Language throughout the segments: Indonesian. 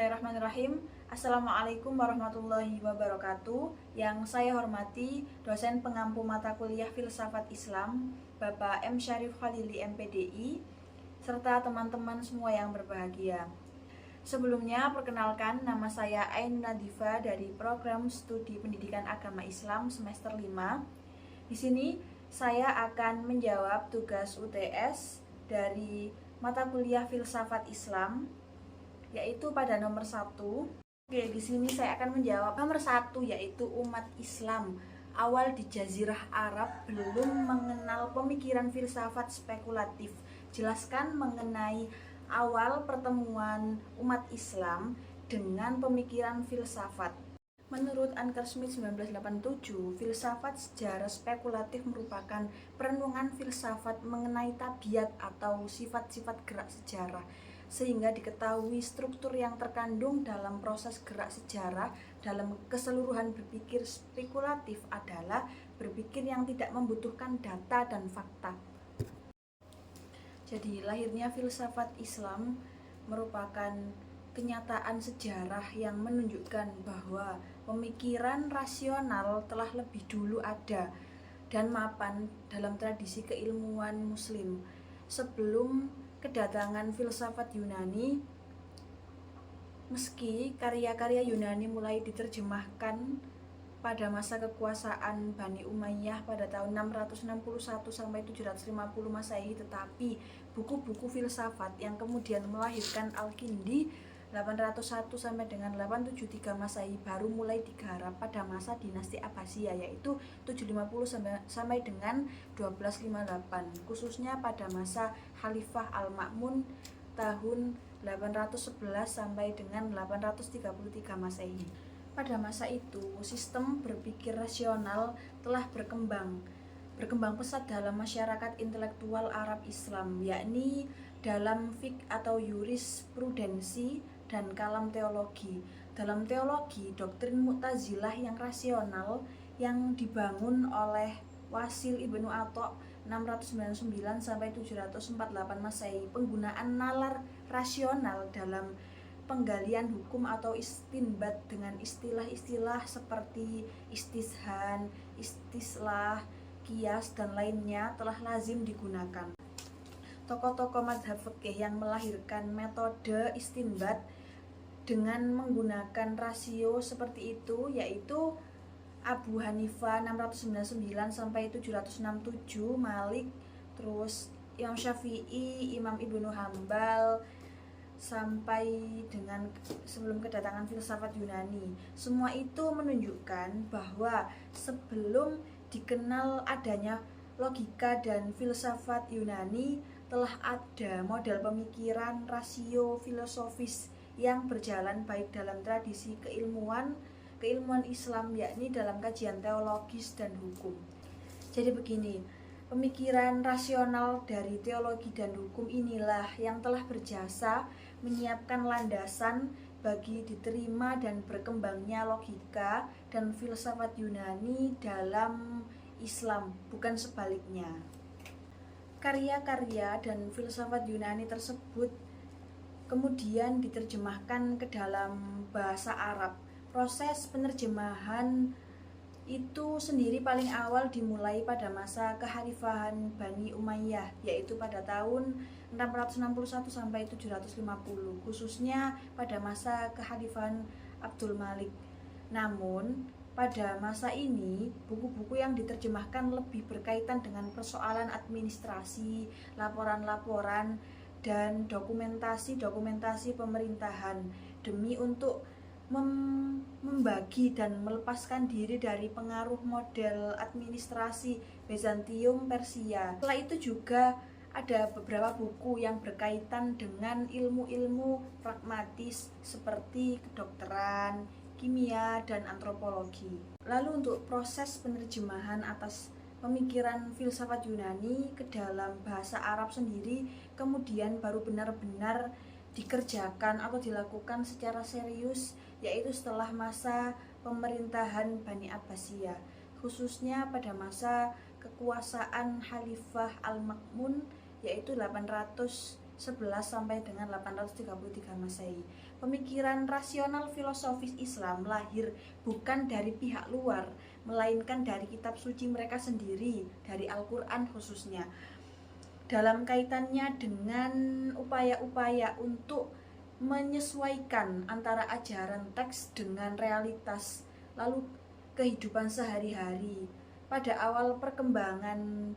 Bismillahirrahmanirrahim. Assalamualaikum warahmatullahi wabarakatuh. Yang saya hormati dosen pengampu mata kuliah Filsafat Islam Bapak M. Syarif Khalili MPDI serta teman-teman semua yang berbahagia. Sebelumnya perkenalkan, nama saya Ain Nadifa dari program studi pendidikan agama Islam semester 5. Di sini saya akan menjawab tugas UTS dari mata kuliah Filsafat Islam, yaitu pada nomor 1. Oke, di sini saya akan menjawab nomor 1, yaitu umat Islam awal di Jazirah Arab belum mengenal pemikiran filsafat spekulatif. Jelaskan mengenai awal pertemuan umat Islam dengan pemikiran filsafat. Menurut Anker Smith 1987, filsafat sejarah spekulatif merupakan perenungan filsafat mengenai tabiat atau sifat-sifat gerak sejarah, sehingga diketahui struktur yang terkandung dalam proses gerak sejarah. Dalam keseluruhan, berpikir spekulatif adalah berpikir yang tidak membutuhkan data dan fakta. Jadi lahirnya filsafat Islam merupakan kenyataan sejarah yang menunjukkan bahwa pemikiran rasional telah lebih dulu ada dan mapan dalam tradisi keilmuan Muslim. Sebelum kedatangan filsafat Yunani, meski karya-karya Yunani mulai diterjemahkan pada masa kekuasaan Bani Umayyah pada tahun 661 sampai 750 Masehi, tetapi buku-buku filsafat yang kemudian melahirkan Al-Kindi 801 sampai dengan 873 Masehi baru mulai digarap pada masa dinasti Abbasiyah, yaitu 750 sampai dengan 1258, khususnya pada masa Khalifah Al-Ma'mun tahun 811 sampai dengan 833 Masehi. Pada masa itu, sistem berpikir rasional telah berkembang pesat dalam masyarakat intelektual Arab Islam, yakni dalam fiqh atau jurisprudensi dan kalam teologi. Dalam teologi, doktrin Mu'tazilah yang rasional yang dibangun oleh Wasil Ibnu Atha 699 sampai 748 Masehi. Penggunaan nalar rasional dalam penggalian hukum atau istinbat dengan istilah-istilah seperti istizhan, istislah, kias, dan lainnya telah lazim digunakan. Tokoh-tokoh mazhab fikih yang melahirkan metode istinbat dengan menggunakan rasio seperti itu yaitu Abu Hanifah 699 sampai 767, Malik, terus Imam Syafi'i, Imam Ibnu Hambal, sampai dengan sebelum kedatangan filsafat Yunani. Semua itu menunjukkan bahwa sebelum dikenal adanya logika dan filsafat Yunani, telah ada model pemikiran rasio filosofis yang berjalan baik dalam tradisi keilmuan Islam, yakni dalam kajian teologis dan hukum. Jadi begini, pemikiran rasional dari teologi dan hukum inilah yang telah berjasa menyiapkan landasan bagi diterima dan berkembangnya logika dan filsafat Yunani dalam Islam, bukan sebaliknya. Karya-karya dan filsafat Yunani tersebut kemudian diterjemahkan ke dalam bahasa Arab. Proses penerjemahan itu sendiri paling awal dimulai pada masa kekhalifahan Bani Umayyah, yaitu pada tahun 661 sampai 750, khususnya pada masa kekhalifahan Abdul Malik. Namun pada masa ini, buku-buku yang diterjemahkan lebih berkaitan dengan persoalan administrasi, laporan-laporan, dan dokumentasi pemerintahan demi untuk membagi dan melepaskan diri dari pengaruh model administrasi Bizantium Persia. Setelah itu juga ada beberapa buku yang berkaitan dengan ilmu-ilmu pragmatis seperti kedokteran, kimia, dan antropologi. Lalu untuk proses penerjemahan atas pemikiran filsafat Yunani ke dalam bahasa Arab sendiri kemudian baru benar-benar dikerjakan atau dilakukan secara serius, yaitu setelah masa pemerintahan Bani Abbasiyah, khususnya pada masa kekuasaan Khalifah Al-Ma'mun, yaitu 800 sampai dengan 833 Masehi. Pemikiran rasional filosofis Islam lahir bukan dari pihak luar, melainkan dari kitab suci mereka sendiri, dari Al-Quran khususnya. Dalam kaitannya dengan upaya-upaya untuk menyesuaikan antara ajaran teks dengan realitas, lalu kehidupan sehari-hari. Pada awal perkembangan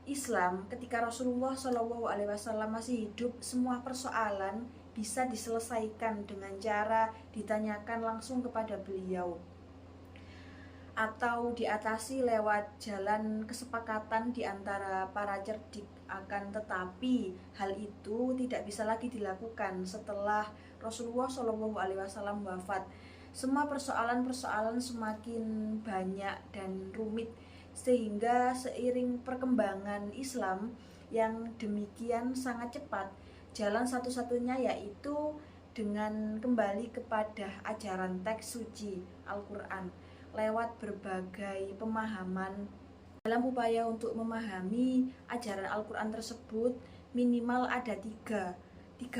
Islam, ketika Rasulullah SAW masih hidup, semua persoalan bisa diselesaikan dengan cara ditanyakan langsung kepada beliau atau diatasi lewat jalan kesepakatan di antara para cerdik. Akan tetapi hal itu tidak bisa lagi dilakukan setelah Rasulullah SAW wafat. Semua persoalan-persoalan semakin banyak dan rumit, sehingga seiring perkembangan Islam yang demikian sangat cepat, jalan satu-satunya yaitu dengan kembali kepada ajaran teks suci Al-Quran lewat berbagai pemahaman. Dalam upaya untuk memahami ajaran Al-Quran tersebut, minimal ada tiga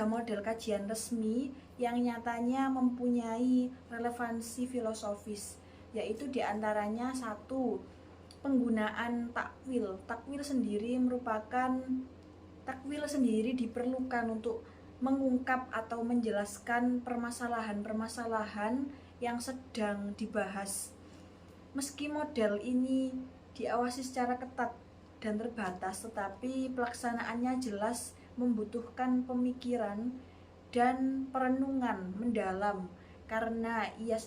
model kajian resmi yang nyatanya mempunyai relevansi filosofis, yaitu diantaranya satu, penggunaan takwil. Takwil sendiri diperlukan untuk mengungkap atau menjelaskan permasalahan-permasalahan yang sedang dibahas. Meski model ini diawasi secara ketat dan terbatas, tetapi pelaksanaannya jelas membutuhkan pemikiran dan perenungan mendalam, karena ia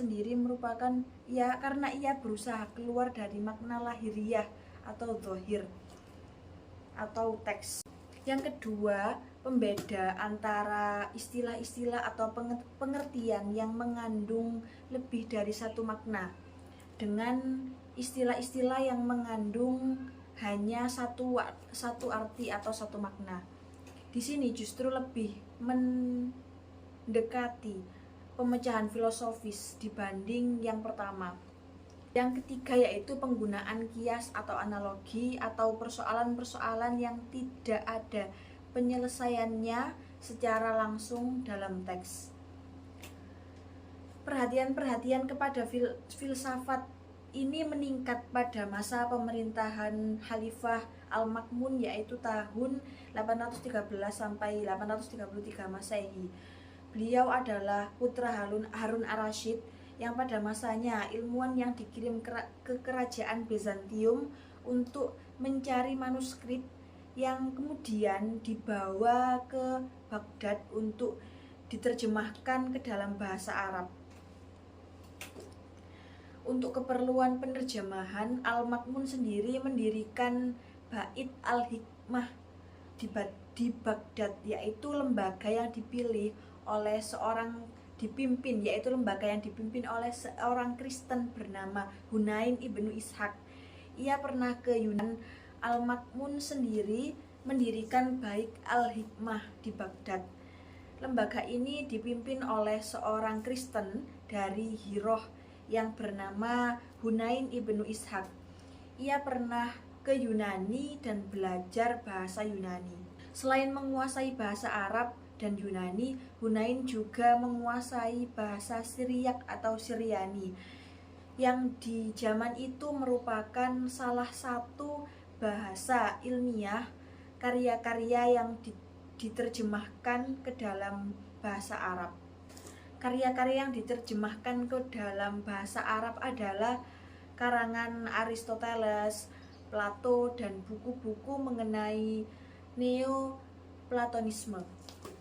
berusaha keluar dari makna lahiriah atau zahir atau teks. Yang kedua, pembeda antara istilah-istilah atau pengertian yang mengandung lebih dari satu makna dengan istilah-istilah yang mengandung hanya satu arti atau satu makna. Di sini justru lebih mendekati pemecahan filosofis dibanding yang pertama. Yang ketiga yaitu penggunaan kias atau analogi atau persoalan-persoalan yang tidak ada penyelesaiannya secara langsung dalam teks. Perhatian kepada filsafat ini meningkat pada masa pemerintahan Khalifah Al-Ma'mun, yaitu tahun 813 sampai 833 Masehi. Beliau adalah putra Harun ar-Rasyid yang pada masanya ilmuwan yang dikirim ke kerajaan Bizantium untuk mencari manuskrip yang kemudian dibawa ke Baghdad untuk diterjemahkan ke dalam bahasa Arab. Untuk keperluan penerjemahan, Al-Ma'mun sendiri mendirikan Bait al-Hikmah di Baghdad, yaitu lembaga yang dipimpin oleh seorang Kristen bernama Hunain ibnu Ishaq. Ia pernah ke Yunan. Al-Ma'mun sendiri mendirikan Bait al-Hikmah di Baghdad. Lembaga ini dipimpin oleh seorang Kristen dari Hiroh yang bernama Hunain ibnu Ishaq. Ia pernah ke Yunani dan belajar bahasa Yunani. Selain menguasai bahasa Arab dan Yunani, Hunain juga menguasai bahasa Syriak atau Syriani, yang di zaman itu merupakan salah satu bahasa ilmiah. Karya-karya yang diterjemahkan ke dalam bahasa Arab. Karya-karya yang diterjemahkan ke dalam bahasa Arab adalah karangan Aristoteles, Plato, dan buku-buku mengenai Neoplatonisme.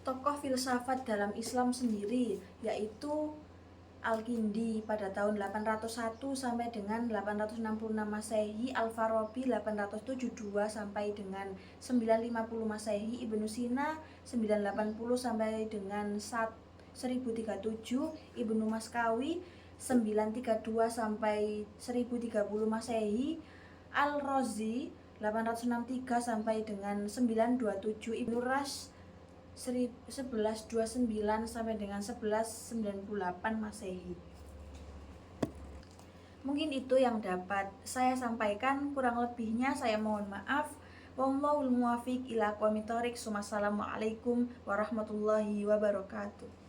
Tokoh filsafat dalam Islam sendiri yaitu Al-Kindi pada tahun 801 sampai dengan 866 Masehi, Al-Farabi 872 sampai dengan 950 Masehi, Ibnu Sina 980 sampai dengan 1037, Ibnu Maskawi 932 sampai 1030 Masehi, Al-Razi 863 sampai dengan 927, Ibnu Rushd 1129 sampai dengan 1198 Masehi. Mungkin itu yang dapat saya sampaikan, kurang lebihnya saya mohon maaf. Wallahul muwaffiq ila aqwamit thoriq. Wassalamualaikum warahmatullahi wabarakatuh.